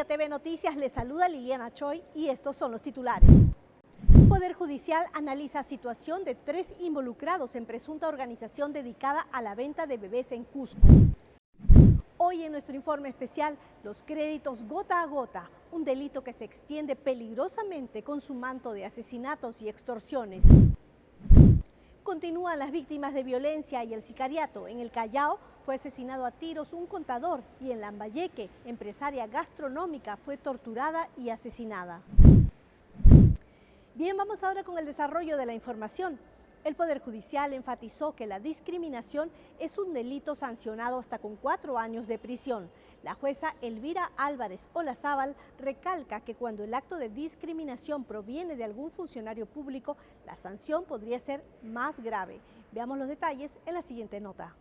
Provincia TV Noticias les saluda Liliana Choi y estos son los titulares. Poder Judicial analiza situación de 3 involucrados en presunta organización dedicada a la venta de bebés en Cusco. Hoy en nuestro informe especial, los créditos gota a gota, un delito que se extiende peligrosamente con su manto de asesinatos y extorsiones. Continúan las víctimas de violencia y el sicariato. En el Callao fue asesinado a tiros un contador y en Lambayeque, empresaria gastronómica, fue torturada y asesinada. Bien, vamos ahora con el desarrollo de la información. El Poder Judicial enfatizó que la discriminación es un delito sancionado hasta con 4 años de prisión. La jueza Elvira Álvarez Olazábal recalca que cuando el acto de discriminación proviene de algún funcionario público, la sanción podría ser más grave. Veamos los detalles en la siguiente nota.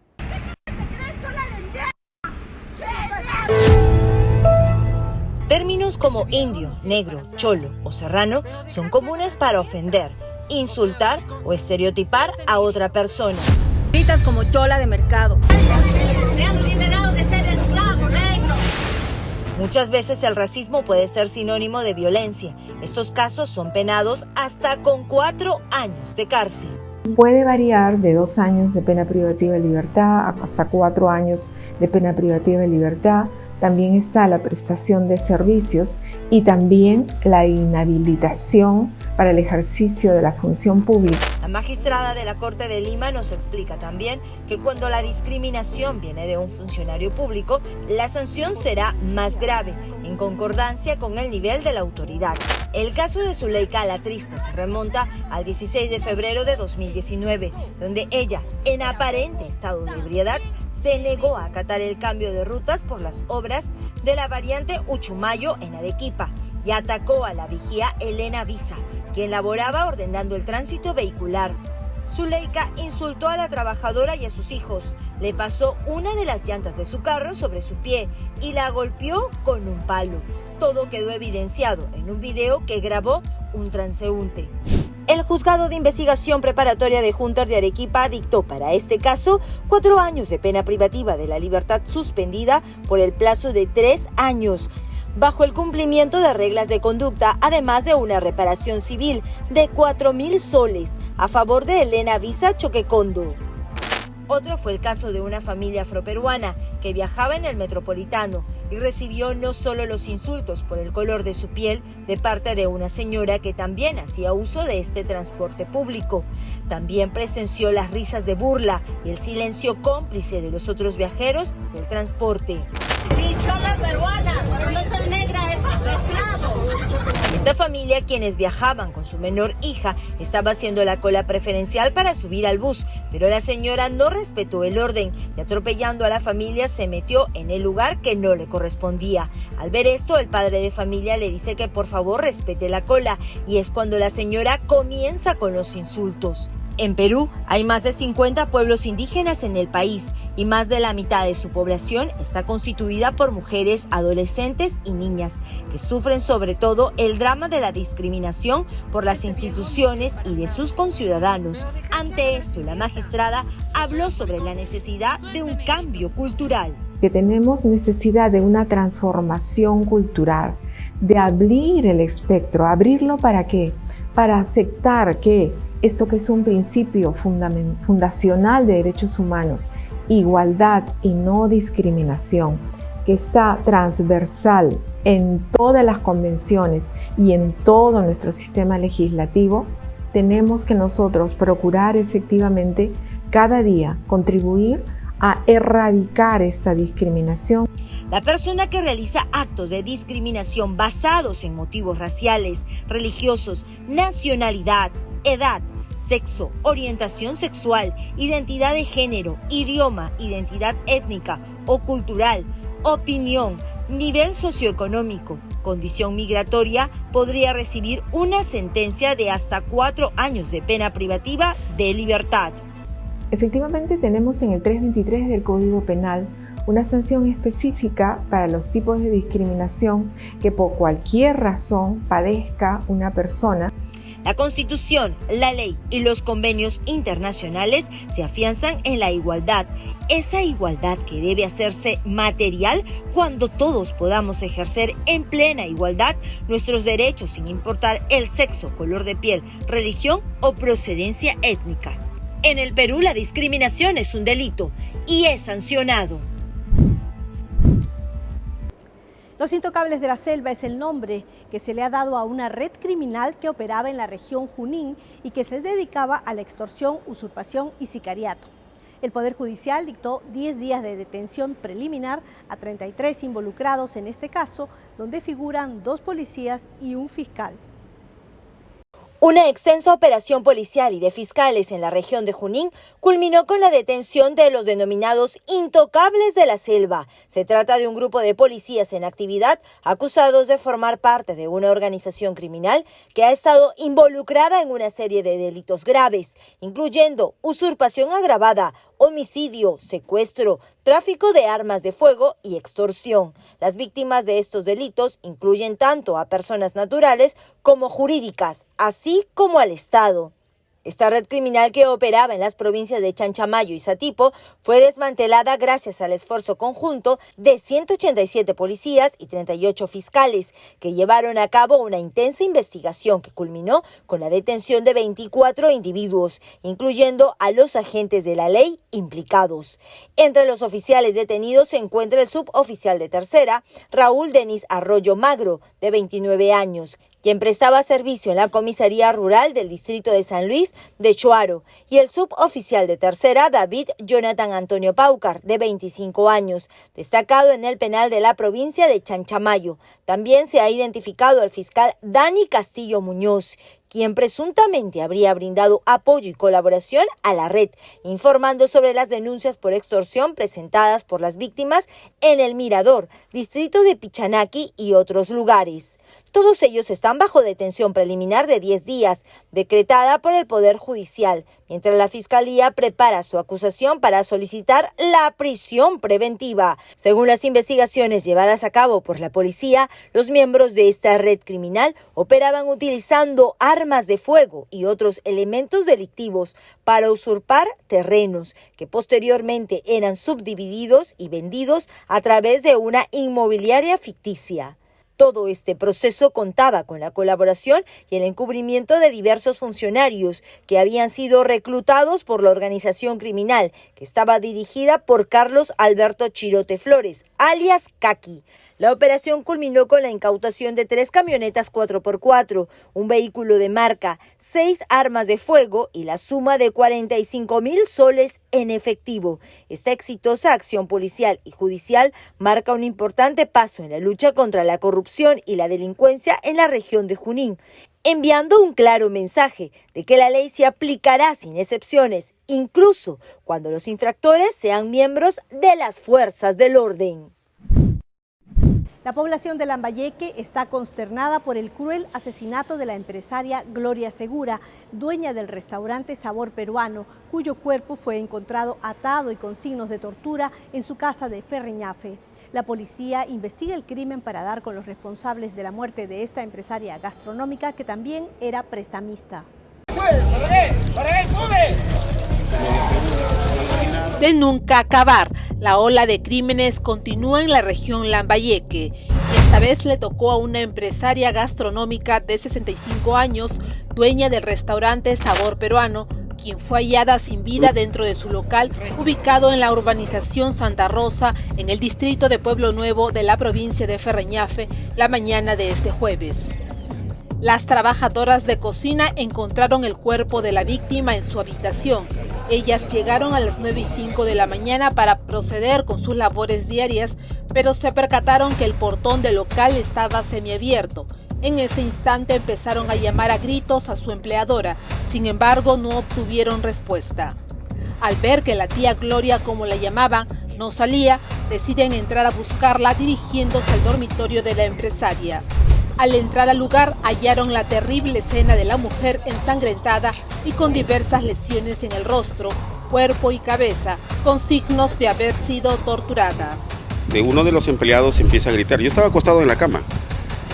Términos como indio, negro, cholo o serrano son comunes para ofender, insultar o estereotipar a otra persona. Gritas como chola de mercado. Muchas veces el racismo puede ser sinónimo de violencia. Estos casos son penados hasta con 4 años de cárcel. Puede variar de 2 años de pena privativa de libertad hasta 4 años de pena privativa de libertad. También está la prestación de servicios y también la inhabilitación para el ejercicio de la función pública. La magistrada de la Corte de Lima nos explica también que cuando la discriminación viene de un funcionario público, la sanción será más grave, en concordancia con el nivel de la autoridad. El caso de Zuleika Alatriste se remonta al 16 de febrero de 2019, donde ella, en aparente estado de ebriedad, se negó a acatar el cambio de rutas por las obras de la variante Uchumayo en Arequipa y atacó a la vigía Elena Visa, quien laboraba ordenando el tránsito vehicular. Zuleika insultó a la trabajadora y a sus hijos, le pasó una de las llantas de su carro sobre su pie y la golpeó con un palo. Todo quedó evidenciado en un video que grabó un transeúnte. El Juzgado de Investigación Preparatoria de Juntas de Arequipa dictó para este caso 4 años de pena privativa de la libertad suspendida por el plazo de 3 años, bajo el cumplimiento de reglas de conducta, además de una reparación civil de 4.000 soles a favor de Elena Visa Choquecondo. Otro fue el caso de una familia afroperuana que viajaba en el Metropolitano y recibió no solo los insultos por el color de su piel de parte de una señora que también hacía uso de este transporte público, también presenció las risas de burla y el silencio cómplice de los otros viajeros del transporte. Esta familia, quienes viajaban con su menor hija, estaba haciendo la cola preferencial para subir al bus, pero la señora no respetó el orden y atropellando a la familia se metió en el lugar que no le correspondía. Al ver esto, el padre de familia le dice que por favor respete la cola y es cuando la señora comienza con los insultos. En Perú hay más de 50 pueblos indígenas en el país y más de la mitad de su población está constituida por mujeres, adolescentes y niñas que sufren sobre todo el drama de la discriminación por las instituciones y de sus conciudadanos. Ante esto, la magistrada habló sobre la necesidad de un cambio cultural. Que tenemos necesidad de una transformación cultural, de abrir el espectro. ¿Abrirlo para qué? Para aceptar que esto que es un principio fundacional de derechos humanos, igualdad y no discriminación, que está transversal en todas las convenciones y en todo nuestro sistema legislativo, tenemos que nosotros procurar efectivamente cada día contribuir a erradicar esta discriminación. La persona que realiza actos de discriminación basados en motivos raciales, religiosos, nacionalidad, edad, sexo, orientación sexual, identidad de género, idioma, identidad étnica o cultural, opinión, nivel socioeconómico, condición migratoria, podría recibir una sentencia de hasta 4 años de pena privativa de libertad. Efectivamente, tenemos en el 323 del Código Penal una sanción específica para los tipos de discriminación que por cualquier razón padezca una persona. La Constitución, la ley y los convenios internacionales se afianzan en la igualdad. Esa igualdad que debe hacerse material cuando todos podamos ejercer en plena igualdad nuestros derechos sin importar el sexo, color de piel, religión o procedencia étnica. En el Perú la discriminación es un delito y es sancionado. Los Intocables de la Selva es el nombre que se le ha dado a una red criminal que operaba en la región Junín y que se dedicaba a la extorsión, usurpación y sicariato. El Poder Judicial dictó 10 días de detención preliminar a 33 involucrados en este caso, donde figuran 2 policías y un fiscal. Una extensa operación policial y de fiscales en la región de Junín culminó con la detención de los denominados Intocables de la Selva. Se trata de un grupo de policías en actividad acusados de formar parte de una organización criminal que ha estado involucrada en una serie de delitos graves, incluyendo usurpación agravada, homicidio, secuestro, tráfico de armas de fuego y extorsión. Las víctimas de estos delitos incluyen tanto a personas naturales como jurídicas, así como al Estado. Esta red criminal que operaba en las provincias de Chanchamayo y Satipo fue desmantelada gracias al esfuerzo conjunto de 187 policías y 38 fiscales que llevaron a cabo una intensa investigación que culminó con la detención de 24 individuos, incluyendo a los agentes de la ley implicados. Entre los oficiales detenidos se encuentra el suboficial de tercera, Raúl Denis Arroyo Magro, de 29 años, quien prestaba servicio en la comisaría rural del distrito de San Luis de Chuaro, y el suboficial de tercera, David Jonathan Antonio Paucar, de 25 años, destacado en el penal de la provincia de Chanchamayo. También se ha identificado al fiscal Dani Castillo Muñoz, quien presuntamente habría brindado apoyo y colaboración a la red, informando sobre las denuncias por extorsión presentadas por las víctimas en El Mirador, distrito de Pichanaki y otros lugares. Todos ellos están bajo detención preliminar de 10 días, decretada por el Poder Judicial, mientras la Fiscalía prepara su acusación para solicitar la prisión preventiva. Según las investigaciones llevadas a cabo por la policía, los miembros de esta red criminal operaban utilizando armas de fuego y otros elementos delictivos para usurpar terrenos que posteriormente eran subdivididos y vendidos a través de una inmobiliaria ficticia. Todo este proceso contaba con la colaboración y el encubrimiento de diversos funcionarios que habían sido reclutados por la organización criminal, que estaba dirigida por Carlos Alberto Chirote Flores, alias Kaki. La operación culminó con la incautación de 3 camionetas 4x4, un vehículo de marca, 6 armas de fuego y la suma de 45,000 soles en efectivo. Esta exitosa acción policial y judicial marca un importante paso en la lucha contra la corrupción y la delincuencia en la región de Junín, enviando un claro mensaje de que la ley se aplicará sin excepciones, incluso cuando los infractores sean miembros de las fuerzas del orden. La población de Lambayeque está consternada por el cruel asesinato de la empresaria Gloria Segura, dueña del restaurante Sabor Peruano, cuyo cuerpo fue encontrado atado y con signos de tortura en su casa de Ferreñafe. La policía investiga el crimen para dar con los responsables de la muerte de esta empresaria gastronómica que también era prestamista. De nunca acabar, la ola de crímenes continúa en la región Lambayeque. Esta vez le tocó a una empresaria gastronómica de 65 años, dueña del restaurante Sabor Peruano, quien fue hallada sin vida dentro de su local, ubicado en la urbanización Santa Rosa, en el distrito de Pueblo Nuevo de la provincia de Ferreñafe, la mañana de este jueves. Las trabajadoras de cocina encontraron el cuerpo de la víctima en su habitación. Ellas llegaron a las 9:05 de la mañana para proceder con sus labores diarias, pero se percataron que el portón del local estaba semiabierto. En ese instante empezaron a llamar a gritos a su empleadora, sin embargo no obtuvieron respuesta. Al ver que la tía Gloria, como la llamaban, no salía, deciden entrar a buscarla dirigiéndose al dormitorio de la empresaria. Al entrar al lugar hallaron la terrible escena de la mujer ensangrentada y con diversas lesiones en el rostro, cuerpo y cabeza, con signos de haber sido torturada. Uno de los empleados empieza a gritar. Yo estaba acostado en la cama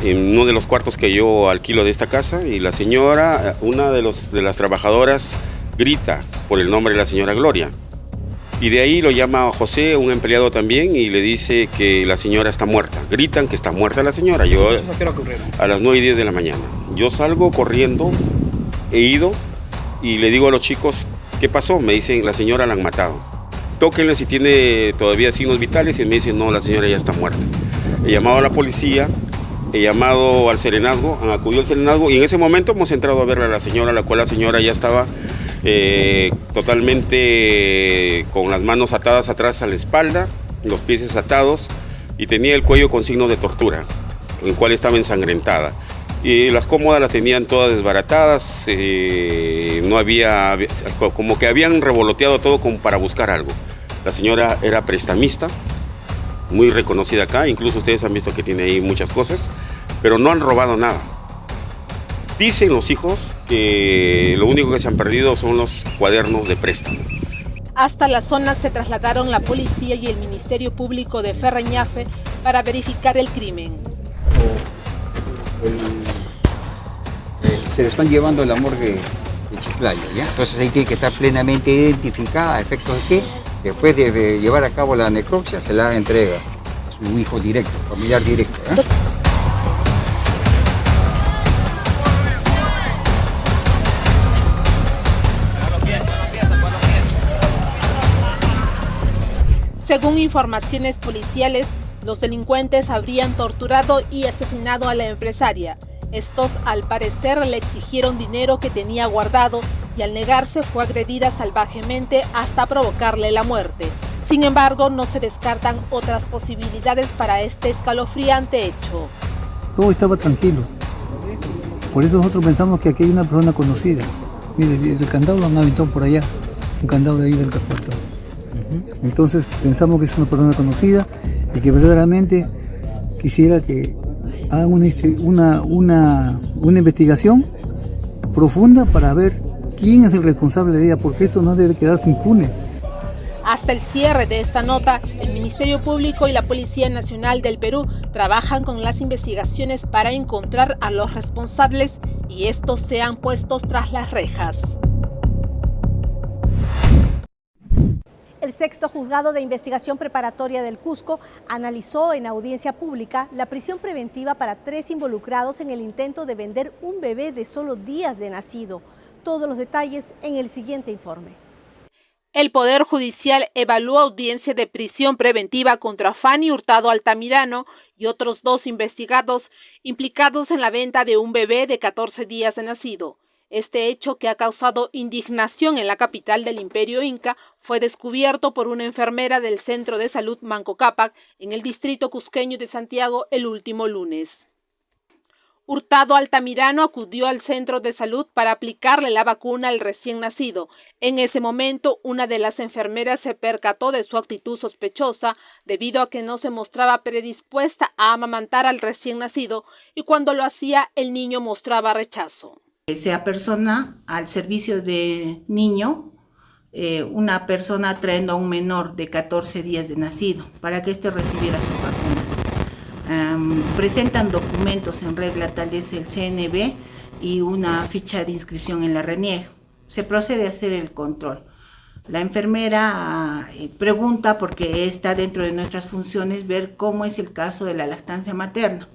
en uno de los cuartos que yo alquilo de esta casa, y la señora, una de las trabajadoras, grita por el nombre de la señora Gloria. Y de ahí lo llama José, un empleado también, y le dice que la señora está muerta. Gritan que está muerta la señora. A las 9:10 de la mañana. Yo salgo corriendo, he ido y le digo a los chicos, ¿qué pasó? Me dicen, la señora la han matado. Tóquenle si tiene todavía signos vitales, y me dicen, no, la señora ya está muerta. He llamado a la policía, he llamado al serenazgo, han acudido al serenazgo, y en ese momento hemos entrado a ver a la señora, la cual la señora ya estaba totalmente con las manos atadas atrás a la espalda, los pies desatados, y tenía el cuello con signos de tortura, en el cual estaba ensangrentada. Y las cómodas las tenían todas desbaratadas, no había, como que habían revoloteado todo como para buscar algo. La señora era prestamista, muy reconocida acá, incluso ustedes han visto que tiene ahí muchas cosas, pero no han robado nada. Dicen los hijos que lo único que se han perdido son los cuadernos de préstamo. Hasta la zona se trasladaron la policía y el Ministerio Público de Ferreñafe para verificar el crimen. Se lo están llevando a la morgue de Chiclayo, ¿ya? Entonces ahí tiene que estar plenamente identificada, a efectos de que después de llevar a cabo la necropsia se la entrega a su hijo directo, familiar directo, ¿ya? Según informaciones policiales, los delincuentes habrían torturado y asesinado a la empresaria. Estos, al parecer, le exigieron dinero que tenía guardado y al negarse fue agredida salvajemente hasta provocarle la muerte. Sin embargo, no se descartan otras posibilidades para este escalofriante hecho. Todo estaba tranquilo. Por eso nosotros pensamos que aquí hay una persona conocida. Mire, el candado lo han aventado por allá, un candado de ahí del cuarto. Entonces pensamos que es una persona conocida y que verdaderamente quisiera que hagan una investigación profunda para ver quién es el responsable de ella, porque esto no debe quedarse impune. Hasta el cierre de esta nota, el Ministerio Público y la Policía Nacional del Perú trabajan con las investigaciones para encontrar a los responsables y estos sean puestos tras las rejas. El sexto juzgado de investigación preparatoria del Cusco analizó en audiencia pública la prisión preventiva para 3 involucrados en el intento de vender un bebé de solo días de nacido. Todos los detalles en el siguiente informe. El Poder Judicial evaluó audiencia de prisión preventiva contra Fanny Hurtado Altamirano y otros 2 investigados implicados en la venta de un bebé de 14 días de nacido. Este hecho, que ha causado indignación en la capital del Imperio Inca, fue descubierto por una enfermera del Centro de Salud Manco Cápac en el distrito cusqueño de Santiago el último lunes. Hurtado Altamirano acudió al centro de salud para aplicarle la vacuna al recién nacido. En ese momento, una de las enfermeras se percató de su actitud sospechosa debido a que no se mostraba predispuesta a amamantar al recién nacido y cuando lo hacía, el niño mostraba rechazo. Se apersona al servicio de niño una persona trayendo a un menor de 14 días de nacido para que éste recibiera sus vacunas. Presentan documentos en regla, tal es el CNV y una ficha de inscripción en la RENIEG. Se procede a hacer el control. La enfermera pregunta, porque está dentro de nuestras funciones, ver cómo es el caso de la lactancia materna.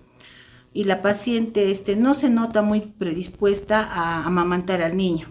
Y la paciente no se nota muy predispuesta a amamantar al niño.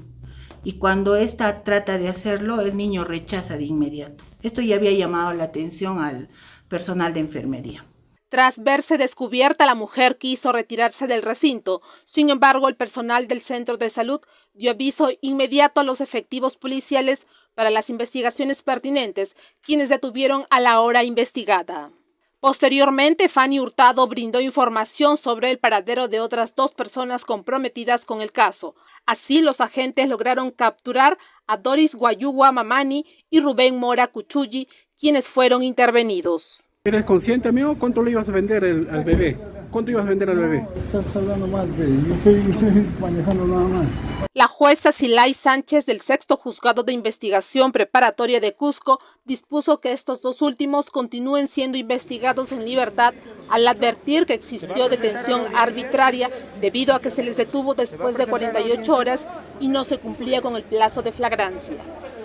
Y cuando ésta trata de hacerlo, el niño rechaza de inmediato. Esto ya había llamado la atención al personal de enfermería. Tras verse descubierta, la mujer quiso retirarse del recinto. Sin embargo, el personal del centro de salud dio aviso inmediato a los efectivos policiales para las investigaciones pertinentes, quienes detuvieron a la hora investigada. Posteriormente, Fanny Hurtado brindó información sobre el paradero de otras 2 personas comprometidas con el caso. Así, los agentes lograron capturar a Doris Guayugua Mamani y Rubén Mora Cuchulli, quienes fueron intervenidos. ¿Eres consciente, amigo, cuánto le ibas a vender al bebé? ¿Cuánto ibas a vender al bebé? Estás hablando mal, yo estoy manejando nada más. La jueza Silay Sánchez del Sexto Juzgado de Investigación Preparatoria de Cusco dispuso que estos dos últimos continúen siendo investigados en libertad al advertir que existió detención arbitraria debido a que se les detuvo después de 48 horas y no se cumplía con el plazo de flagrancia.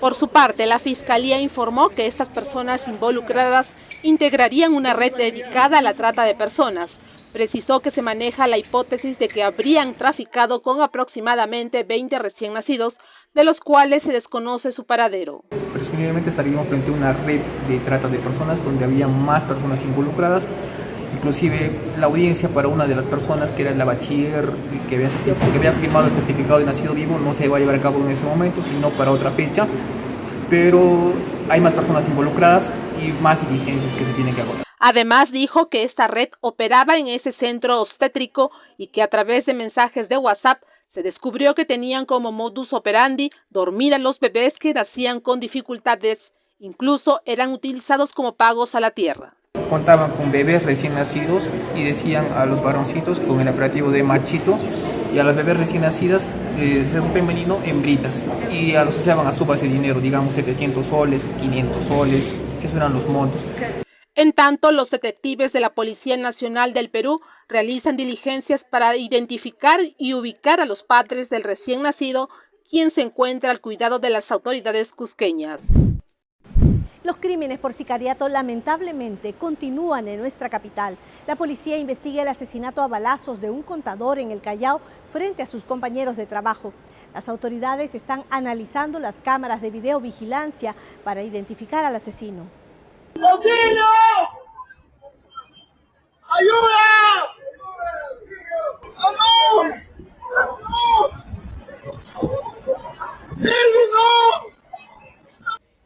Por su parte, la Fiscalía informó que estas personas involucradas integrarían una red dedicada a la trata de personas. Precisó que se maneja la hipótesis de que habrían traficado con aproximadamente 20 recién nacidos, de los cuales se desconoce su paradero. Presumiblemente estaríamos frente a una red de trata de personas donde había más personas involucradas. Inclusive la audiencia para una de las personas que era la bachiller que había firmado el certificado de nacido vivo no se va a llevar a cabo en ese momento, sino para otra fecha. Pero hay más personas involucradas y más diligencias que se tienen que agotar. Además dijo que esta red operaba en ese centro obstétrico y que a través de mensajes de WhatsApp se descubrió que tenían como modus operandi dormir a los bebés que nacían con dificultades, incluso eran utilizados como pagos a la tierra. Contaban con bebés recién nacidos y decían a los varoncitos con el apelativo de machito y a las bebés recién nacidas de sexo femenino hembritas y a los asociaban a su base de dinero, digamos 700 soles, 500 soles, esos eran los montos. En tanto, los detectives de la Policía Nacional del Perú realizan diligencias para identificar y ubicar a los padres del recién nacido, quien se encuentra al cuidado de las autoridades cusqueñas. Los crímenes por sicariato lamentablemente continúan en nuestra capital. La policía investiga el asesinato a balazos de un contador en el Callao frente a sus compañeros de trabajo. Las autoridades están analizando las cámaras de videovigilancia para identificar al asesino. ¡Auxilio! ¡Ayuda! ¡No!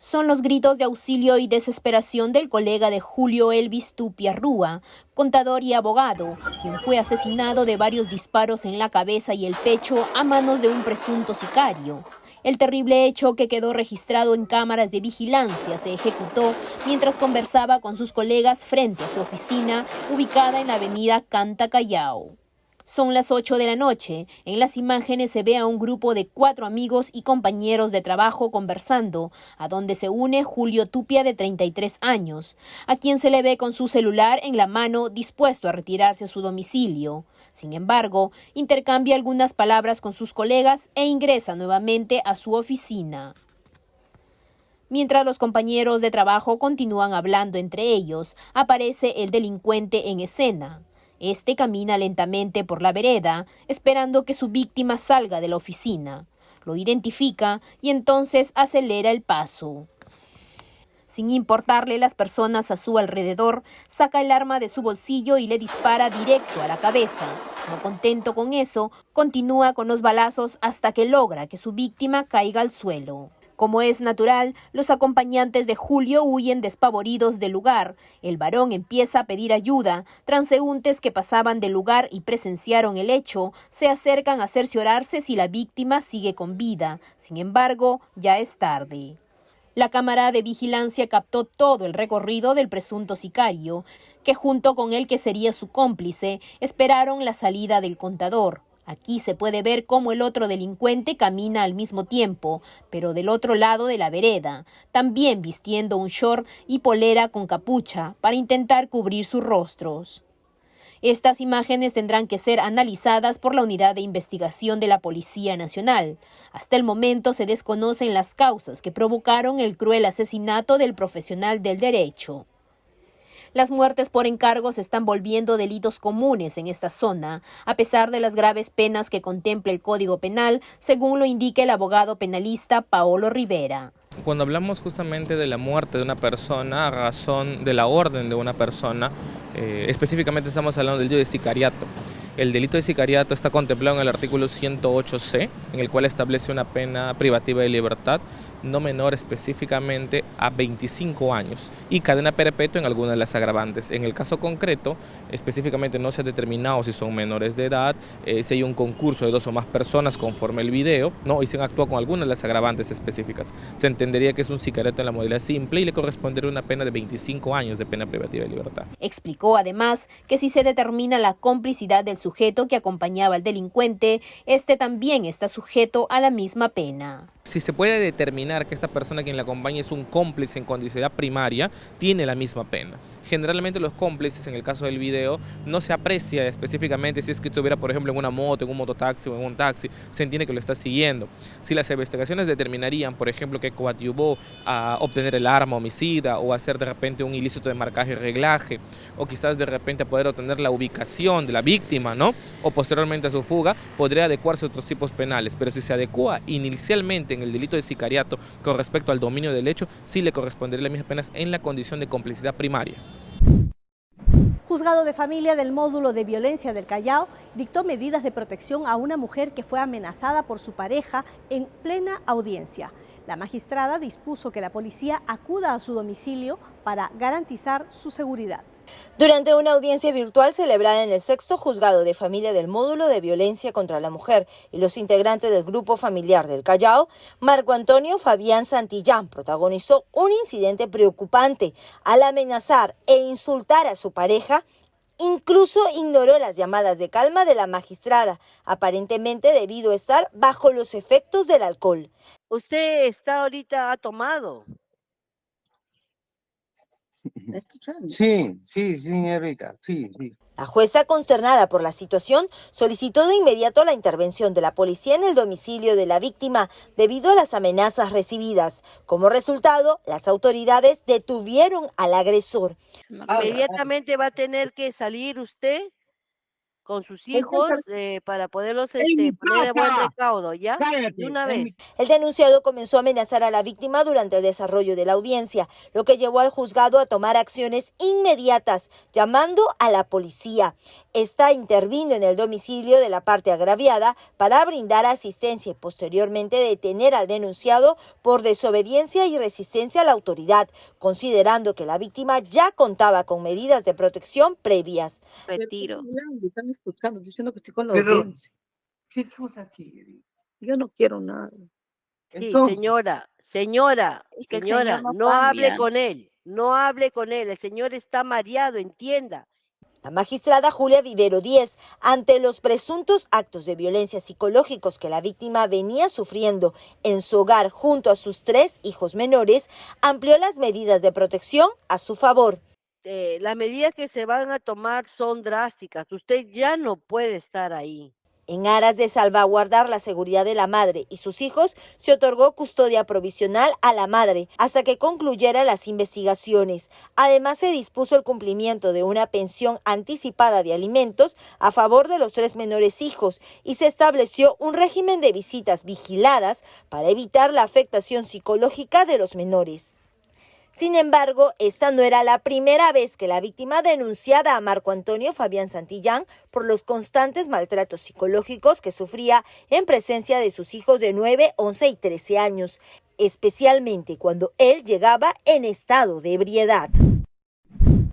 Son los gritos de auxilio y desesperación del colega de Julio Elvis Tupia Rúa, contador y abogado, quien fue asesinado de varios disparos en la cabeza y el pecho a manos de un presunto sicario. El terrible hecho, que quedó registrado en cámaras de vigilancia, se ejecutó mientras conversaba con sus colegas frente a su oficina, ubicada en la avenida Canta Callao. Son las 8 de la noche. En las imágenes se ve a un grupo de 4 amigos y compañeros de trabajo conversando, a donde se une Julio Tupia, de 33 años, a quien se le ve con su celular en la mano, dispuesto a retirarse a su domicilio. Sin embargo, intercambia algunas palabras con sus colegas e ingresa nuevamente a su oficina. Mientras los compañeros de trabajo continúan hablando entre ellos, aparece el delincuente en escena. Este camina lentamente por la vereda, esperando que su víctima salga de la oficina. Lo identifica y entonces acelera el paso. Sin importarle las personas a su alrededor, saca el arma de su bolsillo y le dispara directo a la cabeza. No contento con eso, continúa con los balazos hasta que logra que su víctima caiga al suelo. Como es natural, los acompañantes de Julio huyen despavoridos del lugar. El varón empieza a pedir ayuda. Transeúntes que pasaban del lugar y presenciaron el hecho se acercan a cerciorarse si la víctima sigue con vida. Sin embargo, ya es tarde. La cámara de vigilancia captó todo el recorrido del presunto sicario, que junto con el que sería su cómplice, esperaron la salida del contador. Aquí se puede ver cómo el otro delincuente camina al mismo tiempo, pero del otro lado de la vereda, también vistiendo un short y polera con capucha para intentar cubrir sus rostros. Estas imágenes tendrán que ser analizadas por la Unidad de Investigación de la Policía Nacional. Hasta el momento se desconocen las causas que provocaron el cruel asesinato del profesional del derecho. Las muertes por encargo se están volviendo delitos comunes en esta zona, a pesar de las graves penas que contempla el Código Penal, según lo indica el abogado penalista Paolo Rivera. Cuando hablamos justamente de la muerte de una persona a razón de la orden de una persona, específicamente estamos hablando del delito de sicariato. El delito de sicariato está contemplado en el artículo 108C, en el cual establece una pena privativa de libertad no menor específicamente a 25 años y cadena perpetua en algunas de las agravantes. En el caso concreto, específicamente no se ha determinado si son menores de edad, si hay un concurso de 2 o más personas conforme el video, ¿no? Y se han actuado con algunas de las agravantes específicas. Se entendería que es un sicariato en la modalidad simple y le correspondería una pena de 25 años de pena privativa de libertad. Explicó además que si se determina la complicidad del sujeto que acompañaba al delincuente, este también está sujeto a la misma pena. Si se puede determinar que esta persona quien la acompaña es un cómplice en condicionalidad primaria, tiene la misma pena. Generalmente los cómplices, en el caso del video, no se aprecia específicamente si es que estuviera, por ejemplo, en una moto, en un mototaxi o en un taxi, se entiende que lo está siguiendo. Si las investigaciones determinarían, por ejemplo, que coadyuvó a obtener el arma homicida o hacer de repente un ilícito de marcaje y reglaje, o quizás de repente poder obtener la ubicación de la víctima, ¿no? O posteriormente a su fuga, podría adecuarse a otros tipos penales, pero si se adecua inicialmente en el delito de sicariato con respecto al dominio del hecho, sí le correspondería las mismas penas en la condición de complicidad primaria. Juzgado de Familia del Módulo de Violencia del Callao dictó medidas de protección a una mujer que fue amenazada por su pareja en plena audiencia. La magistrada dispuso que la policía acuda a su domicilio para garantizar su seguridad. Durante una audiencia virtual celebrada en el 6º Juzgado de Familia del Módulo de Violencia contra la Mujer y los integrantes del Grupo Familiar del Callao, Marco Antonio Fabián Santillán protagonizó un incidente preocupante al amenazar e insultar a su pareja. Incluso ignoró las llamadas de calma de la magistrada, aparentemente debido a estar bajo los efectos del alcohol. ¿Usted está ahorita tomado? Sí, señorita, sí. La jueza, consternada por la situación, solicitó de inmediato la intervención de la policía en el domicilio de la víctima debido a las amenazas recibidas. Como resultado, las autoridades detuvieron al agresor. Inmediatamente va a tener que salir usted con sus hijos para poderlos poner de buen recaudo, ¿ya? De una vez. El denunciado comenzó a amenazar a la víctima durante el desarrollo de la audiencia, lo que llevó al juzgado a tomar acciones inmediatas, llamando a la policía. Esta intervino en el domicilio de la parte agraviada para brindar asistencia y posteriormente detener al denunciado por desobediencia y resistencia a la autoridad, considerando que la víctima ya contaba con medidas de protección previas. Retiro. Están escuchando, diciendo que estoy con la audiencia. ¿Qué cosa quiere? Yo no quiero nada. Sí, señora, no hable con él, el señor está mareado, entienda. La magistrada Julia Vivero Díez, ante los presuntos actos de violencia psicológicos que la víctima venía sufriendo en su hogar junto a sus 3 hijos menores, amplió las medidas de protección a su favor. Las medidas que se van a tomar son drásticas, usted ya no puede estar ahí. En aras de salvaguardar la seguridad de la madre y sus hijos, se otorgó custodia provisional a la madre hasta que concluyeran las investigaciones. Además, se dispuso el cumplimiento de una pensión anticipada de alimentos a favor de los 3 menores hijos y se estableció un régimen de visitas vigiladas para evitar la afectación psicológica de los menores. Sin embargo, esta no era la primera vez que la víctima denunciara a Marco Antonio Fabián Santillán por los constantes maltratos psicológicos que sufría en presencia de sus hijos de 9, 11 y 13 años, especialmente cuando él llegaba en estado de ebriedad.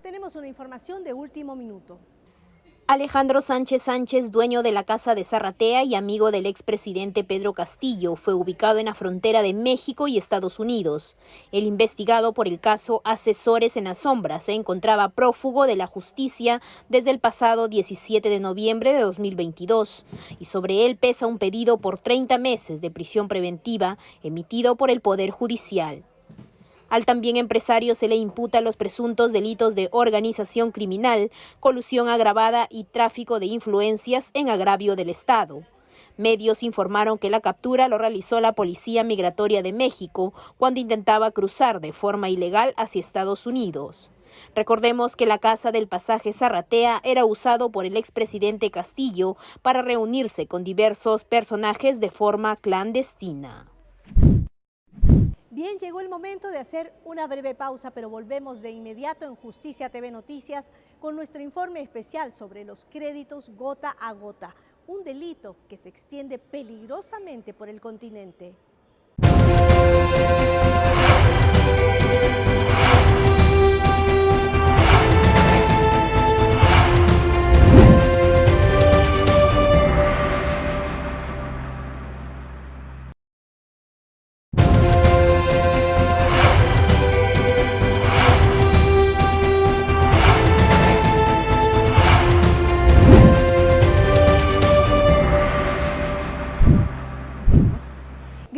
Tenemos una información de último minuto. Alejandro Sánchez Sánchez, dueño de la Casa de Zarratea y amigo del expresidente Pedro Castillo, fue ubicado en la frontera de México y Estados Unidos. El investigado por el caso Asesores en la Sombra se encontraba prófugo de la justicia desde el pasado 17 de noviembre de 2022 y sobre él pesa un pedido por 30 meses de prisión preventiva emitido por el Poder Judicial. Al también empresario se le imputa los presuntos delitos de organización criminal, colusión agravada y tráfico de influencias en agravio del Estado. Medios informaron que la captura lo realizó la Policía Migratoria de México cuando intentaba cruzar de forma ilegal hacia Estados Unidos. Recordemos que la casa del pasaje Zarratea era usado por el expresidente Castillo para reunirse con diversos personajes de forma clandestina. Bien, llegó el momento de hacer una breve pausa, pero volvemos de inmediato en Justicia TV Noticias con nuestro informe especial sobre los créditos gota a gota, un delito que se extiende peligrosamente por el continente.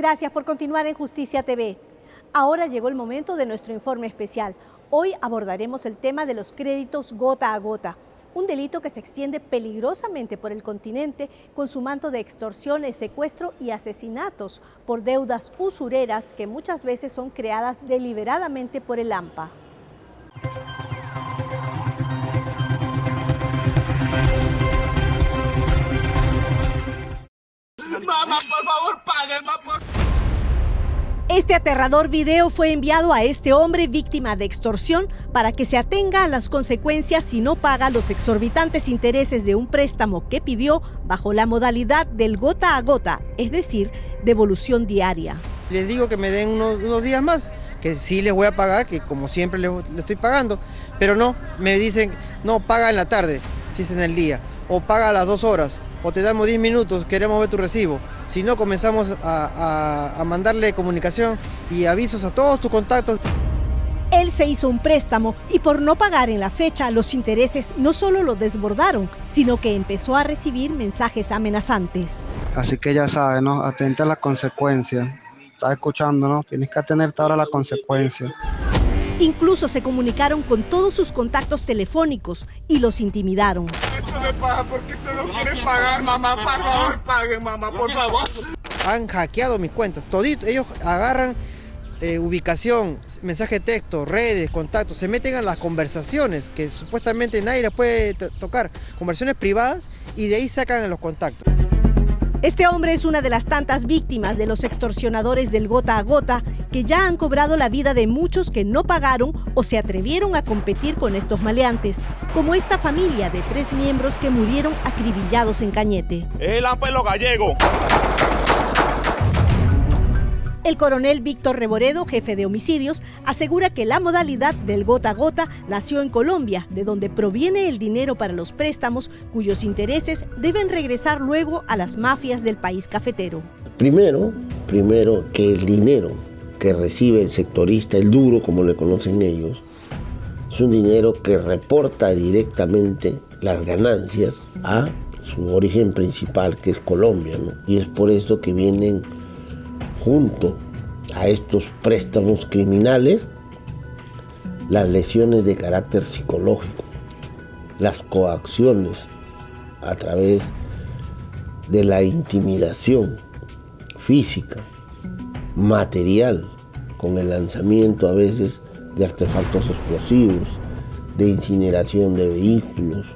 Gracias por continuar en Justicia TV. Ahora llegó el momento de nuestro informe especial. Hoy abordaremos el tema de los créditos gota a gota, un delito que se extiende peligrosamente por el continente con su manto de extorsiones, secuestro y asesinatos por deudas usureras que muchas veces son creadas deliberadamente por el AMPA. Mamá, por favor, pague, mamá. Este aterrador video fue enviado a este hombre víctima de extorsión para que se atenga a las consecuencias si no paga los exorbitantes intereses de un préstamo que pidió bajo la modalidad del gota a gota, es decir, devolución diaria. Les digo que me den unos días más, que sí les voy a pagar, que como siempre les estoy pagando, pero no, me dicen, no, paga en la tarde, si es en el día, o paga a las 2 horas. O te damos 10 minutos, queremos ver tu recibo. Si no, comenzamos a mandarle comunicación y avisos a todos tus contactos. Él se hizo un préstamo y por no pagar en la fecha, los intereses no solo lo desbordaron, sino que empezó a recibir mensajes amenazantes. Así que ya sabes, ¿no? Atenta a las consecuencias. Estás escuchando, ¿no? Tienes que atenerte ahora a las consecuencias. Incluso se comunicaron con todos sus contactos telefónicos y los intimidaron. Esto me paga porque tú no quieres pagar, mamá. Por favor, pague, mamá, por favor. Han hackeado mis cuentas, todito. Ellos agarran ubicación, mensaje de texto, redes, contactos, se meten a las conversaciones que supuestamente nadie les puede tocar, conversaciones privadas, y de ahí sacan los contactos. Este hombre es una de las tantas víctimas de los extorsionadores del gota a gota que ya han cobrado la vida de muchos que no pagaron o se atrevieron a competir con estos maleantes, como esta familia de 3 miembros que murieron acribillados en Cañete. El AMPA de los gallegos. El coronel Víctor Reboredo, jefe de homicidios, asegura que la modalidad del gota a gota nació en Colombia, de donde proviene el dinero para los préstamos, cuyos intereses deben regresar luego a las mafias del país cafetero. Primero que el dinero que recibe el sectorista, el duro como le conocen ellos, es un dinero que reporta directamente las ganancias a su origen principal, que es Colombia, ¿no? Y es por eso que vienen junto a estos préstamos criminales las lesiones de carácter psicológico, las coacciones a través de la intimidación física, material, con el lanzamiento a veces de artefactos explosivos, de incineración de vehículos.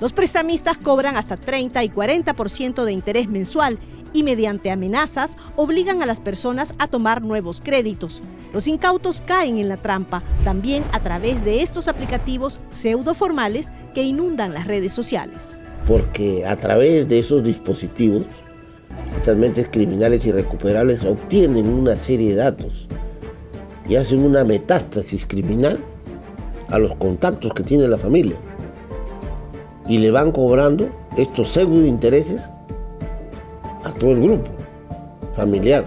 Los prestamistas cobran hasta 30 y 40% de interés mensual y mediante amenazas obligan a las personas a tomar nuevos créditos. Los incautos caen en la trampa, también a través de estos aplicativos pseudoformales que inundan las redes sociales. Porque a través de esos dispositivos, estas mentes criminales irrecuperables obtienen una serie de datos y hacen una metástasis criminal a los contactos que tiene la familia. Y le van cobrando estos pseudo intereses a todo el grupo familiar.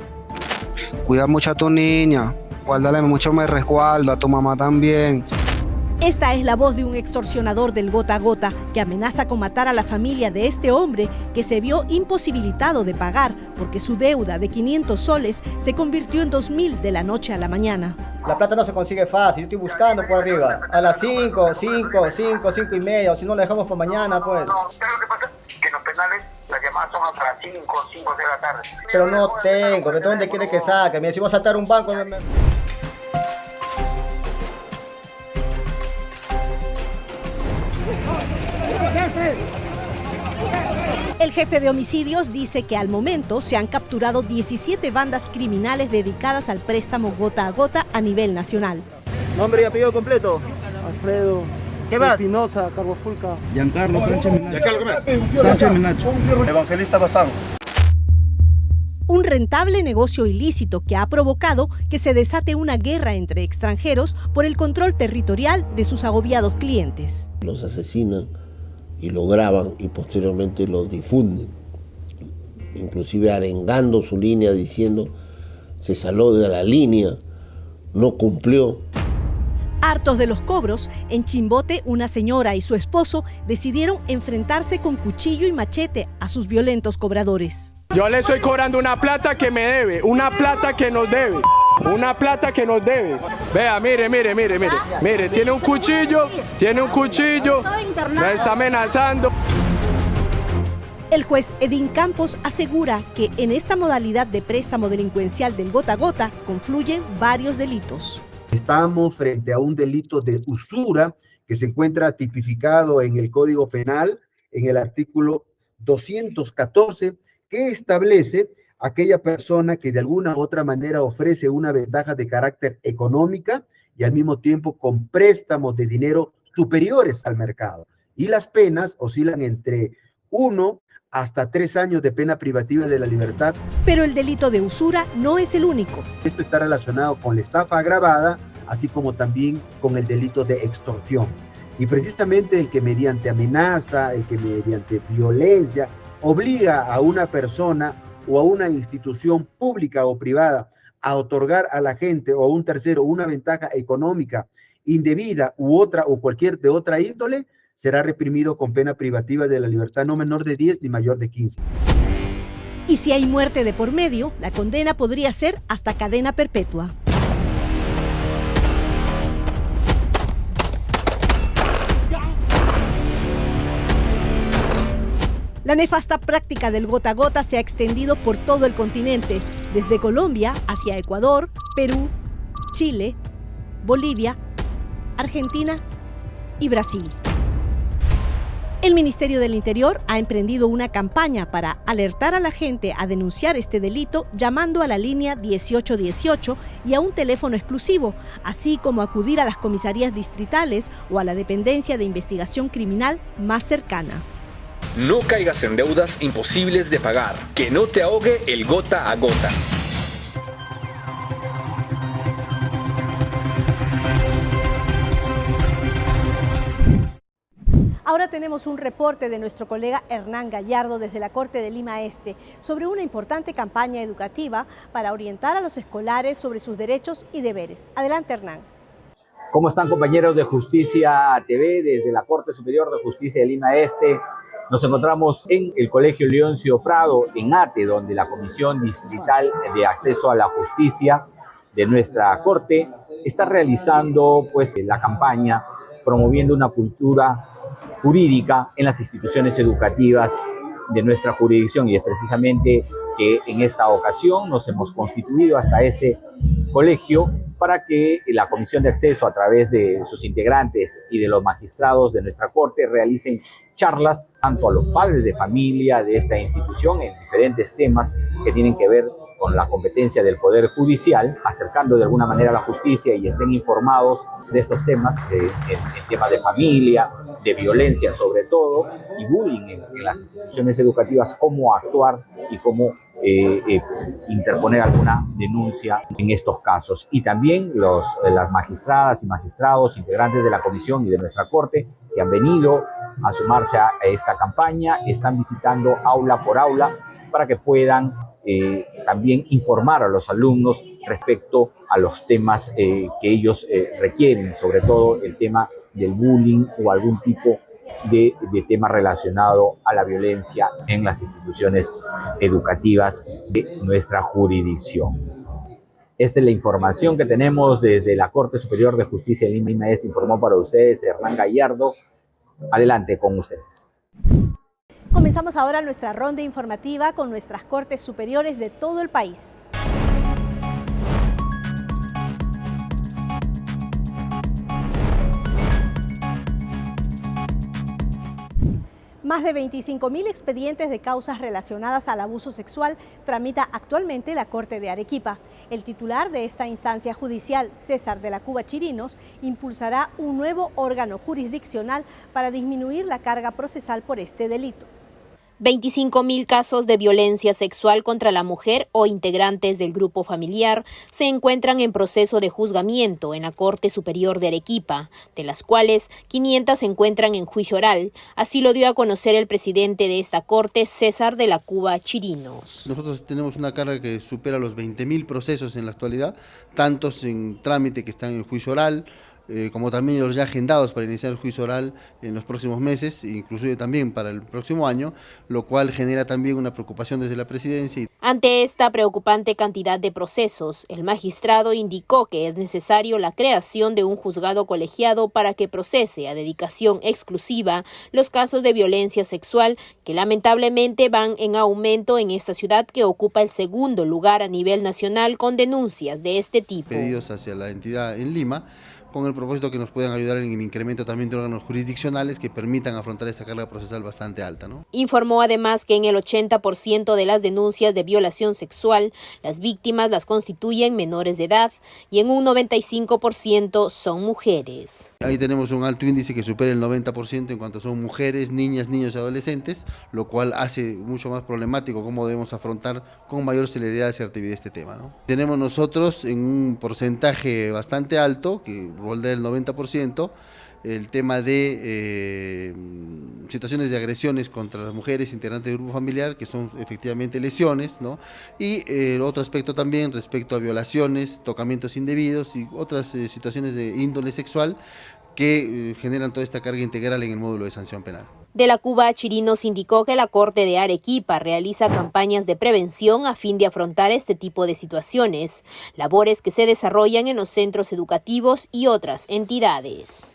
Cuida mucho a tu niña, guárdale mucho más resguardo, a tu mamá también. Esta es la voz de un extorsionador del gota a gota que amenaza con matar a la familia de este hombre que se vio imposibilitado de pagar porque su deuda de 500 soles se convirtió en 2.000 de la noche a la mañana. La plata no se consigue fácil, yo estoy buscando por arriba. A las 5 y media, o si no la dejamos por mañana, pues. No, pero lo que pasa es que en los penales las llamadas son hasta las 5 de la tarde. Pero no tengo, ¿de dónde quiere que saque? Mira, si voy a saltar un banco... El jefe de homicidios dice que al momento se han capturado 17 bandas criminales dedicadas al préstamo gota a gota a nivel nacional. Nombre y apellido completo. Alfredo. ¿Qué más? Espinosa, Carlos Pulca. Giancarlo Sánchez Menacho. Sánchez Menacho. Evangelista Bazán. Un rentable negocio ilícito que ha provocado que se desate una guerra entre extranjeros por el control territorial de sus agobiados clientes. Los asesinan y lo graban y posteriormente lo difunden, inclusive arengando su línea diciendo se salió de la línea, no cumplió. Hartos de los cobros, en Chimbote una señora y su esposo decidieron enfrentarse con cuchillo y machete a sus violentos cobradores. Yo le estoy cobrando una plata que me debe, una plata que nos debe, una plata que nos debe. Vea, mire, tiene un cuchillo, me está amenazando. El juez Edín Campos asegura que en esta modalidad de préstamo delincuencial del gota a gota confluyen varios delitos. Estamos frente a un delito de usura que se encuentra tipificado en el Código Penal, en el artículo 214, que establece aquella persona que de alguna u otra manera ofrece una ventaja de carácter económica y al mismo tiempo con préstamos de dinero superiores al mercado. Y las penas oscilan entre 1 hasta 3 años de pena privativa de la libertad. Pero el delito de usura no es el único. Esto está relacionado con la estafa agravada, así como también con el delito de extorsión. Y precisamente el que mediante amenaza, el que mediante violencia, obliga a una persona o a una institución pública o privada a otorgar a la gente o a un tercero una ventaja económica indebida u otra o cualquier de otra índole, será reprimido con pena privativa de la libertad no menor de 10 ni mayor de 15. Y si hay muerte de por medio, la condena podría ser hasta cadena perpetua. La nefasta práctica del gota a gota se ha extendido por todo el continente, desde Colombia hacia Ecuador, Perú, Chile, Bolivia, Argentina y Brasil. El Ministerio del Interior ha emprendido una campaña para alertar a la gente a denunciar este delito llamando a la línea 1818 y a un teléfono exclusivo, así como acudir a las comisarías distritales o a la dependencia de investigación criminal más cercana. No caigas en deudas imposibles de pagar. Que no te ahogue el gota a gota. Ahora tenemos un reporte de nuestro colega Hernán Gallardo desde la Corte de Lima Este sobre una importante campaña educativa para orientar a los escolares sobre sus derechos y deberes. Adelante, Hernán. ¿Cómo están, compañeros de Justicia TV? Desde la Corte Superior de Justicia de Lima Este nos encontramos en el Colegio Leoncio Prado, en Ate, donde la Comisión Distrital de Acceso a la Justicia de nuestra Corte está realizando la campaña promoviendo una cultura jurídica en las instituciones educativas de nuestra jurisdicción, y es precisamente que en esta ocasión nos hemos constituido hasta este colegio para que la Comisión de Acceso, a través de sus integrantes y de los magistrados de nuestra Corte, realicen charlas tanto a los padres de familia de esta institución en diferentes temas que tienen que ver con la competencia del Poder Judicial, acercando de alguna manera a la justicia y estén informados de estos temas, en temas de familia, de violencia sobre todo, y bullying en las instituciones educativas, cómo actuar y cómo interponer alguna denuncia en estos casos. Y también las magistradas y magistrados, integrantes de la comisión y de nuestra Corte, que han venido a sumarse a esta campaña, están visitando aula por aula para que puedan también informar a los alumnos respecto a los temas que ellos requieren, sobre todo el tema del bullying o algún tipo de tema relacionado a la violencia en las instituciones educativas de nuestra jurisdicción. Esta es la información que tenemos desde la Corte Superior de Justicia de Lima Este. Informó para ustedes Hernán Gallardo. Adelante con ustedes. Comenzamos ahora nuestra ronda informativa con nuestras cortes superiores de todo el país. Más de 25.000 expedientes de causas relacionadas al abuso sexual tramita actualmente la Corte de Arequipa. El titular de esta instancia judicial, César de la Cuba Chirinos, impulsará un nuevo órgano jurisdiccional para disminuir la carga procesal por este delito. 25.000 casos de violencia sexual contra la mujer o integrantes del grupo familiar se encuentran en proceso de juzgamiento en la Corte Superior de Arequipa, de las cuales 500 se encuentran en juicio oral. Así lo dio a conocer el presidente de esta Corte, César de la Cuba Chirinos. Nosotros tenemos una carga que supera los 20.000 procesos en la actualidad, tantos en trámite que están en juicio oral, como también los ya agendados para iniciar el juicio oral en los próximos meses, inclusive también para el próximo año, lo cual genera también una preocupación desde la presidencia. Ante esta preocupante cantidad de procesos, el magistrado indicó que es necesario la creación de un juzgado colegiado para que procese a dedicación exclusiva los casos de violencia sexual que lamentablemente van en aumento en esta ciudad que ocupa el segundo lugar a nivel nacional con denuncias de este tipo. Pedidos hacia la entidad en Lima, con el propósito que nos puedan ayudar en el incremento también de órganos jurisdiccionales que permitan afrontar esta carga procesal bastante alta, ¿no? Informó además que en el 80% de las denuncias de violación sexual, las víctimas las constituyen menores de edad y en un 95% son mujeres. Ahí tenemos un alto índice que supera el 90% en cuanto son mujeres, niñas, niños y adolescentes, lo cual hace mucho más problemático cómo debemos afrontar con mayor celeridad y asertividad este tema, ¿no? Tenemos nosotros en un porcentaje bastante alto, que del 90%, el tema de situaciones de agresiones contra las mujeres integrantes del grupo familiar, que son efectivamente lesiones, ¿no? Y otro aspecto también respecto a violaciones, tocamientos indebidos y otras situaciones de índole sexual que generan toda esta carga integral en el módulo de sanción penal. De la Cuba, Chirinos indicó que la Corte de Arequipa realiza campañas de prevención a fin de afrontar este tipo de situaciones, labores que se desarrollan en los centros educativos y otras entidades.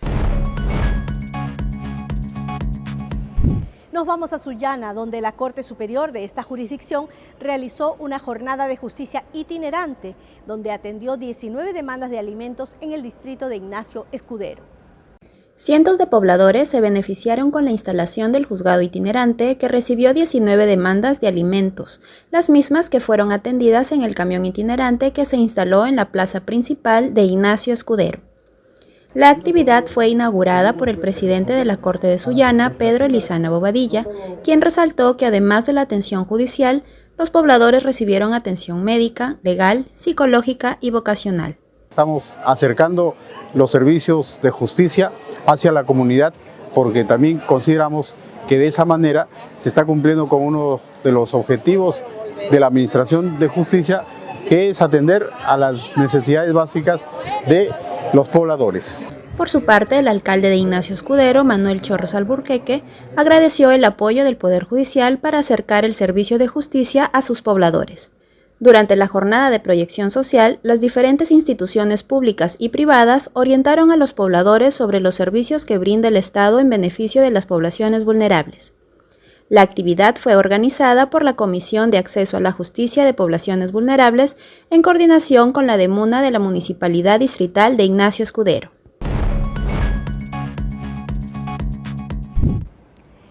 Nos vamos a Sullana, donde la Corte Superior de esta jurisdicción realizó una jornada de justicia itinerante, donde atendió 19 demandas de alimentos en el distrito de Ignacio Escudero. Cientos de pobladores se beneficiaron con la instalación del juzgado itinerante que recibió 19 demandas de alimentos, las mismas que fueron atendidas en el camión itinerante que se instaló en la plaza principal de Ignacio Escudero. La actividad fue inaugurada por el presidente de la Corte de Sullana, Pedro Elizana Bobadilla, quien resaltó que además de la atención judicial, los pobladores recibieron atención médica, legal, psicológica y vocacional. Estamos acercando los servicios de justicia hacia la comunidad porque también consideramos que de esa manera se está cumpliendo con uno de los objetivos de la Administración de Justicia, que es atender a las necesidades básicas de los pobladores. Por su parte, el alcalde de Ignacio Escudero, Manuel Chorros Alburqueque, agradeció el apoyo del Poder Judicial para acercar el servicio de justicia a sus pobladores. Durante la jornada de proyección social, las diferentes instituciones públicas y privadas orientaron a los pobladores sobre los servicios que brinda el Estado en beneficio de las poblaciones vulnerables. La actividad fue organizada por la Comisión de Acceso a la Justicia de Poblaciones Vulnerables en coordinación con la DEMUNA de la Municipalidad Distrital de Ignacio Escudero.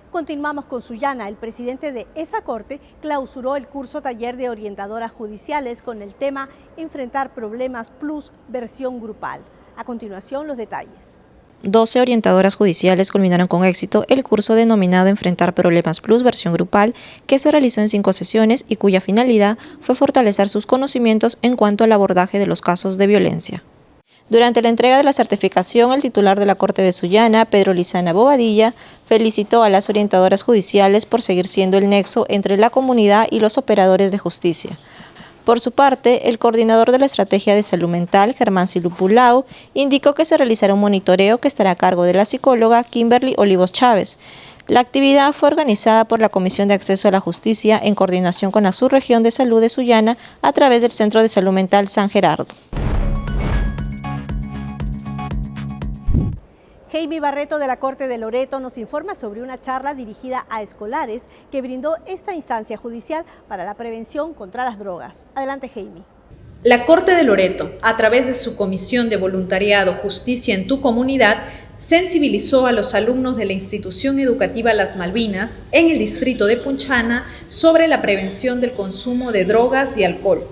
Continuamos con Sullana. El presidente de esa corte clausuró el curso taller de orientadoras judiciales con el tema Enfrentar Problemas Plus versión grupal. A continuación, los detalles. 12 orientadoras judiciales culminaron con éxito el curso denominado Enfrentar Problemas Plus versión grupal, que se realizó en 5 sesiones y cuya finalidad fue fortalecer sus conocimientos en cuanto al abordaje de los casos de violencia. Durante la entrega de la certificación, el titular de la Corte de Sullana, Pedro Elizana Bobadilla, felicitó a las orientadoras judiciales por seguir siendo el nexo entre la comunidad y los operadores de justicia. Por su parte, el coordinador de la Estrategia de Salud Mental, Germán Silupulau, indicó que se realizará un monitoreo que estará a cargo de la psicóloga Kimberly Olivos Chávez. La actividad fue organizada por la Comisión de Acceso a la Justicia en coordinación con la Subregión de Salud de Sullana a través del Centro de Salud Mental San Gerardo. Jaime Barreto de la Corte de Loreto nos informa sobre una charla dirigida a escolares que brindó esta instancia judicial para la prevención contra las drogas. Adelante, Jaime. La Corte de Loreto, a través de su Comisión de Voluntariado Justicia en tu Comunidad, sensibilizó a los alumnos de la institución educativa Las Malvinas en el distrito de Punchana sobre la prevención del consumo de drogas y alcohol.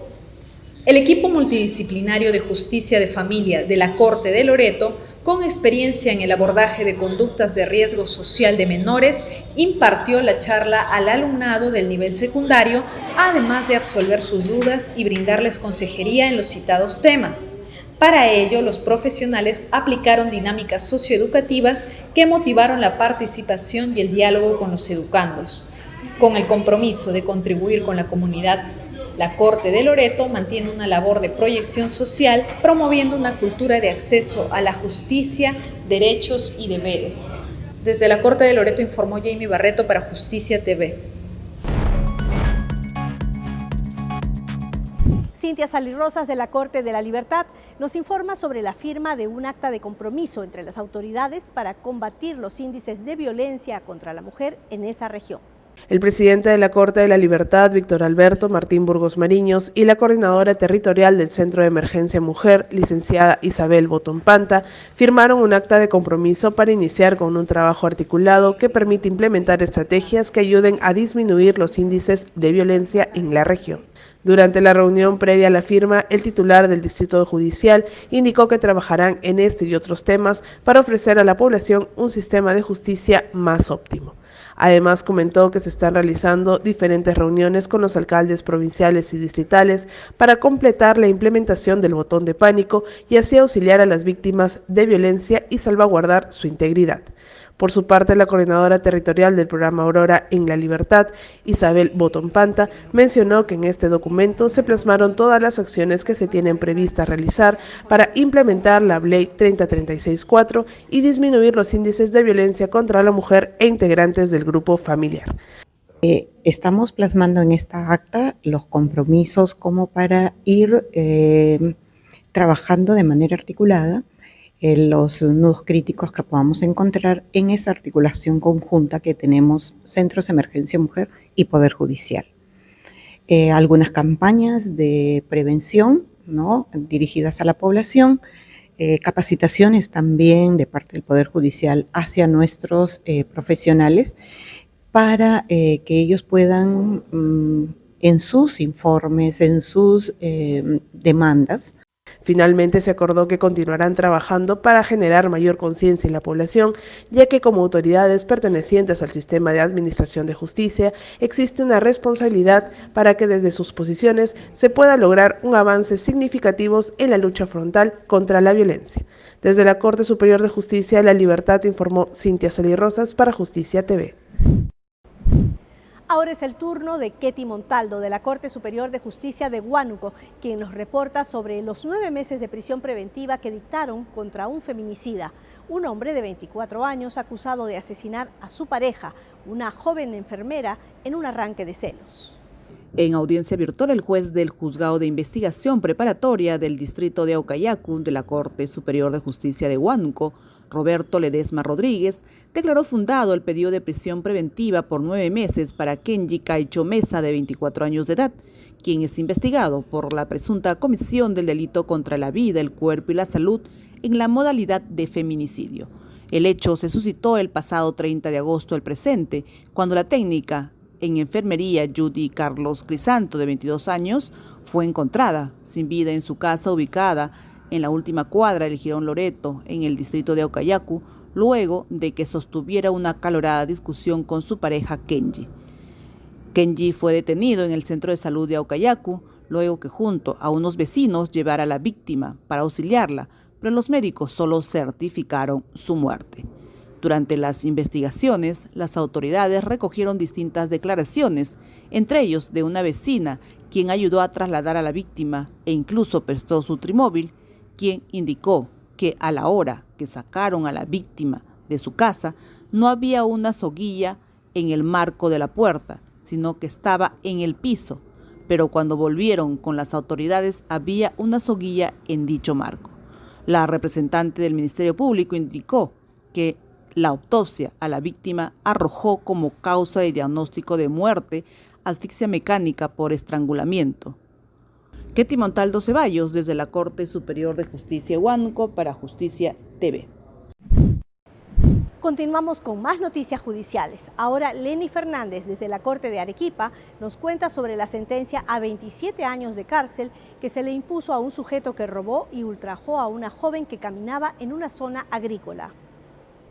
El equipo multidisciplinario de justicia de familia de la Corte de Loreto, con experiencia en el abordaje de conductas de riesgo social de menores, impartió la charla al alumnado del nivel secundario, además de absolver sus dudas y brindarles consejería en los citados temas. Para ello, los profesionales aplicaron dinámicas socioeducativas que motivaron la participación y el diálogo con los educandos. Con el compromiso de contribuir con la comunidad La Corte de Loreto mantiene una labor de proyección social, promoviendo una cultura de acceso a la justicia, derechos y deberes. Desde la Corte de Loreto informó Jamie Barreto para Justicia TV. Cintia Salirrosas de la Corte de la Libertad nos informa sobre la firma de un acta de compromiso entre las autoridades para combatir los índices de violencia contra la mujer en esa región. El presidente de la Corte de la Libertad, Víctor Alberto Martín Burgos Mariños, y la coordinadora territorial del Centro de Emergencia Mujer, licenciada Isabel Botón Panta, firmaron un acta de compromiso para iniciar con un trabajo articulado que permite implementar estrategias que ayuden a disminuir los índices de violencia en la región. Durante la reunión previa a la firma, el titular del Distrito Judicial indicó que trabajarán en este y otros temas para ofrecer a la población un sistema de justicia más óptimo. Además, comentó que se están realizando diferentes reuniones con los alcaldes provinciales y distritales para completar la implementación del botón de pánico y así auxiliar a las víctimas de violencia y salvaguardar su integridad. Por su parte, la coordinadora territorial del programa Aurora en la Libertad, Isabel Botón Panta, mencionó que en este documento se plasmaron todas las acciones que se tienen previstas realizar para implementar la Ley 3036-4 y disminuir los índices de violencia contra la mujer e integrantes del grupo familiar. Estamos plasmando en esta acta los compromisos como para ir trabajando de manera articulada los nudos críticos que podamos encontrar en esa articulación conjunta que tenemos Centros de Emergencia Mujer y Poder Judicial. Algunas campañas de prevención, ¿no?, dirigidas a la población, capacitaciones también de parte del Poder Judicial hacia nuestros profesionales para que ellos puedan en sus informes, en sus demandas. Finalmente se acordó que continuarán trabajando para generar mayor conciencia en la población, ya que como autoridades pertenecientes al sistema de administración de justicia existe una responsabilidad para que desde sus posiciones se pueda lograr un avance significativo en la lucha frontal contra la violencia. Desde la Corte Superior de Justicia de la Libertad informó Cintia Salirrosas para Justicia TV. Ahora es el turno de Ketty Montaldo, de la Corte Superior de Justicia de Huánuco, quien nos reporta sobre los 9 meses de prisión preventiva que dictaron contra un feminicida, un hombre de 24 años acusado de asesinar a su pareja, una joven enfermera, en un arranque de celos. En audiencia virtual, el juez del Juzgado de Investigación Preparatoria del Distrito de Aucayacu de la Corte Superior de Justicia de Huánuco, Roberto Ledesma Rodríguez, declaró fundado el pedido de prisión preventiva por 9 meses para Kenji Caicho Mesa, de 24 años de edad, quien es investigado por la presunta comisión del delito contra la vida, el cuerpo y la salud en la modalidad de feminicidio. El hecho se suscitó el pasado 30 de agosto del presente, cuando la técnica en enfermería Judy Carlos Crisanto, de 22 años, fue encontrada sin vida en su casa ubicada en la última cuadra del Jirón Loreto, en el distrito de Aucayacu, luego de que sostuviera una acalorada discusión con su pareja Kenji. Kenji fue detenido en el centro de salud de Aucayacu, luego que junto a unos vecinos llevara a la víctima para auxiliarla, pero los médicos solo certificaron su muerte. Durante las investigaciones, las autoridades recogieron distintas declaraciones, entre ellos de una vecina, quien ayudó a trasladar a la víctima e incluso prestó su trimóvil, quien indicó que a la hora que sacaron a la víctima de su casa no había una soguilla en el marco de la puerta, sino que estaba en el piso, pero cuando volvieron con las autoridades había una soguilla en dicho marco. La representante del Ministerio Público indicó que la autopsia a la víctima arrojó como causa de diagnóstico de muerte asfixia mecánica por estrangulamiento. Ketty Montaldo Ceballos, desde la Corte Superior de Justicia de Huánuco para Justicia TV. Continuamos con más noticias judiciales. Ahora Lenny Fernández, desde la Corte de Arequipa, nos cuenta sobre la sentencia a 27 años de cárcel que se le impuso a un sujeto que robó y ultrajó a una joven que caminaba en una zona agrícola.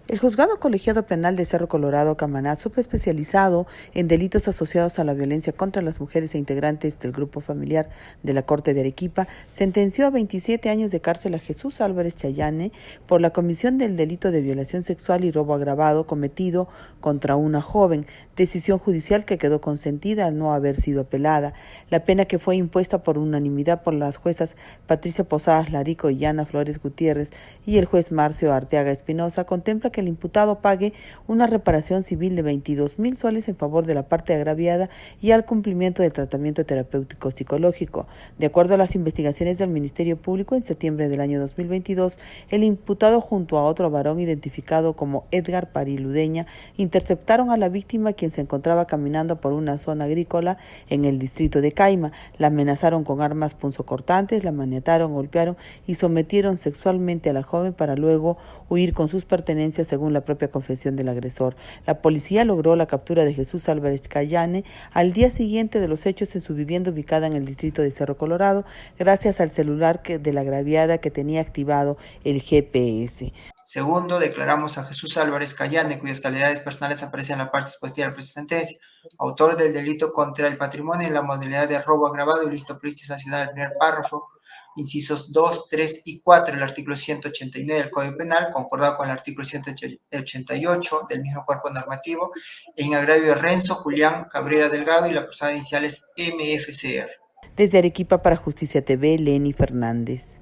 El Juzgado Colegiado Penal de Cerro Colorado, Camaná, subespecializado en delitos asociados a la violencia contra las mujeres e integrantes del grupo familiar de la Corte de Arequipa, sentenció a 27 años de cárcel a Jesús Álvarez Chayane por la comisión del delito de violación sexual y robo agravado cometido contra una joven, decisión judicial que quedó consentida al no haber sido apelada. La pena que fue impuesta por unanimidad por las juezas Patricia Posadas Larico y Ana Flores Gutiérrez y el juez Marcio Arteaga Espinosa contempla que el imputado pague una reparación civil de 22,000 soles en favor de la parte agraviada y al cumplimiento del tratamiento terapéutico psicológico. De acuerdo a las investigaciones del Ministerio Público, en septiembre del año 2022, el imputado junto a otro varón identificado como Edgar Pariludeña interceptaron a la víctima, quien se encontraba caminando por una zona agrícola en el distrito de Caima. La amenazaron con armas punzocortantes, la maniataron, golpearon y sometieron sexualmente a la joven para luego huir con sus pertenencias, según la propia confesión del agresor. La policía logró la captura de Jesús Álvarez Chayane al día siguiente de los hechos en su vivienda ubicada en el distrito de Cerro Colorado, gracias al celular de la agraviada que tenía activado el GPS. Segundo, declaramos a Jesús Álvarez Chayane, cuyas calidades personales aparecen en la parte expositiva de la presente sentencia, autor del delito contra el patrimonio en la modalidad de robo agravado, ilícito previsto y sancionado en el primer párrafo, incisos 2, 3 y 4 del artículo 189 del Código Penal, concordado con el artículo 188 del mismo cuerpo normativo, en agravio de Renzo Julián Cabrera Delgado y la persona de iniciales MFCR. Desde Arequipa para Justicia TV, Leni Fernández.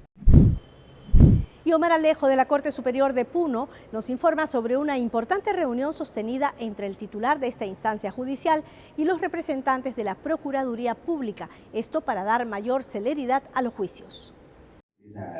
Y Omar Alejo, de la Corte Superior de Puno, nos informa sobre una importante reunión sostenida entre el titular de esta instancia judicial y los representantes de la Procuraduría Pública, esto para dar mayor celeridad a los juicios.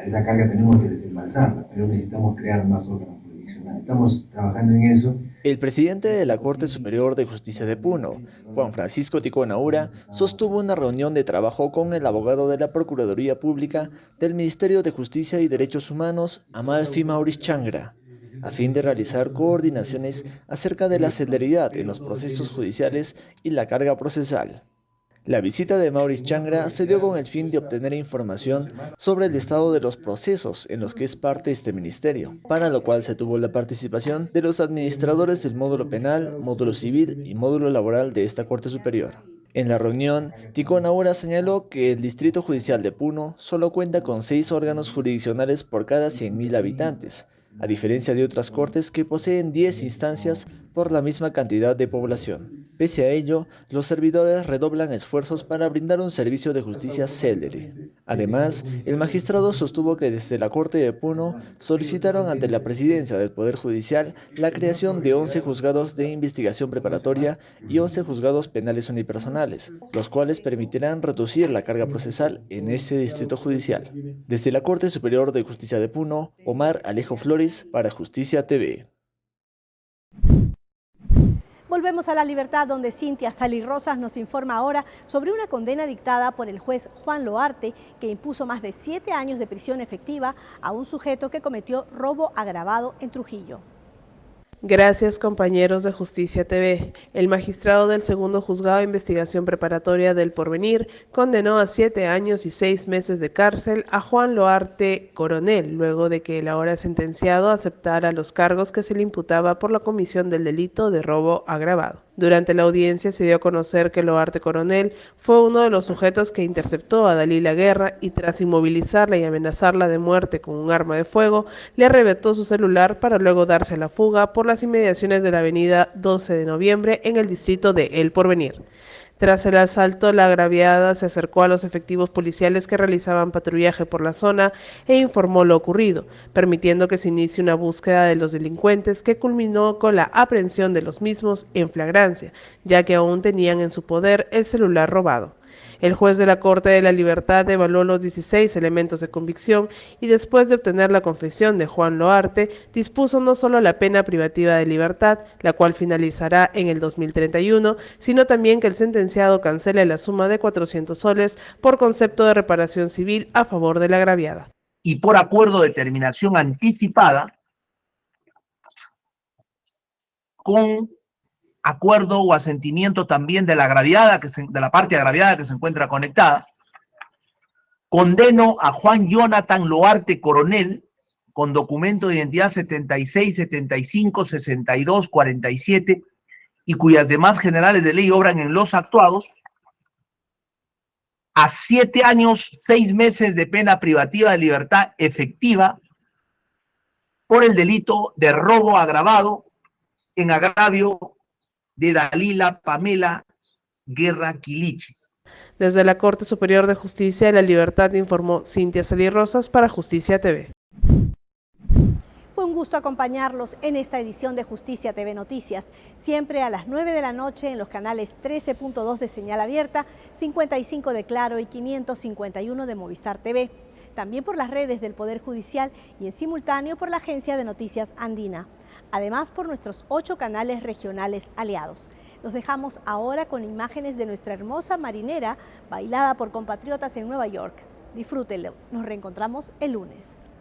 Esa carga tenemos que desembalsarla, pero necesitamos crear más órganos jurisdiccionales. Estamos trabajando en eso. El presidente de la Corte Superior de Justicia de Puno, Juan Francisco Ticón Aura, sostuvo una reunión de trabajo con el abogado de la Procuraduría Pública del Ministerio de Justicia y Derechos Humanos, Amalfi Maurice Changra, a fin de realizar coordinaciones acerca de la celeridad en los procesos judiciales y la carga procesal. La visita de Maurice Changra se dio con el fin de obtener información sobre el estado de los procesos en los que es parte este ministerio, para lo cual se tuvo la participación de los administradores del módulo penal, módulo civil y módulo laboral de esta Corte Superior. En la reunión, Ticón Aura señaló que el Distrito Judicial de Puno solo cuenta con 6 órganos jurisdiccionales por cada 100.000 habitantes, a diferencia de otras cortes que poseen 10 instancias por la misma cantidad de población. Pese a ello, los servidores redoblan esfuerzos para brindar un servicio de justicia célere. Además, el magistrado sostuvo que desde la Corte de Puno solicitaron ante la Presidencia del Poder Judicial la creación de 11 juzgados de investigación preparatoria y 11 juzgados penales unipersonales, los cuales permitirán reducir la carga procesal en este distrito judicial. Desde la Corte Superior de Justicia de Puno, Omar Alejo Flores para Justicia TV. Volvemos a La Libertad, donde Cintia Sali Rosas nos informa ahora sobre una condena dictada por el juez Juan Loarte, que impuso más de 7 años de prisión efectiva a un sujeto que cometió robo agravado en Trujillo. Gracias, compañeros de Justicia TV. El magistrado del segundo juzgado de investigación preparatoria del Porvenir condenó a 7 años y 6 meses de cárcel a Juan Loarte Coronel, luego de que el ahora sentenciado aceptara los cargos que se le imputaba por la comisión del delito de robo agravado. Durante la audiencia se dio a conocer que Loarte Coronel fue uno de los sujetos que interceptó a Dalila Guerra y tras inmovilizarla y amenazarla de muerte con un arma de fuego, le arrebató su celular para luego darse a la fuga por las inmediaciones de la avenida 12 de noviembre en el distrito de El Porvenir. Tras el asalto, la agraviada se acercó a los efectivos policiales que realizaban patrullaje por la zona e informó lo ocurrido, permitiendo que se inicie una búsqueda de los delincuentes que culminó con la aprehensión de los mismos en flagrancia, ya que aún tenían en su poder el celular robado. El juez de la Corte de la Libertad evaluó los 16 elementos de convicción y después de obtener la confesión de Juan Loarte, dispuso no solo la pena privativa de libertad, la cual finalizará en el 2031, sino también que el sentenciado cancele la suma de 400 soles por concepto de reparación civil a favor de la agraviada. Y por acuerdo de terminación anticipada, con acuerdo o asentimiento también de la agraviada, de la parte agraviada que se encuentra conectada, condeno a Juan Jonathan Loarte Coronel con documento de identidad 76, 75, 62, 47 y cuyas demás generales de ley obran en los actuados, a 7 años, 6 meses de pena privativa de libertad efectiva por el delito de robo agravado en agravio de Dalila Pamela Guerra Quiliche. Desde la Corte Superior de Justicia de la Libertad informó Cintia Celi Rosas para Justicia TV. Fue un gusto acompañarlos en esta edición de Justicia TV Noticias, siempre a las 9 de la noche en los canales 13.2 de Señal Abierta, 55 de Claro y 551 de Movistar TV. También por las redes del Poder Judicial y en simultáneo por la Agencia de Noticias Andina. Además por nuestros 8 canales regionales aliados. Los dejamos ahora con imágenes de nuestra hermosa marinera bailada por compatriotas en Nueva York. Disfrútenlo. Nos reencontramos el lunes.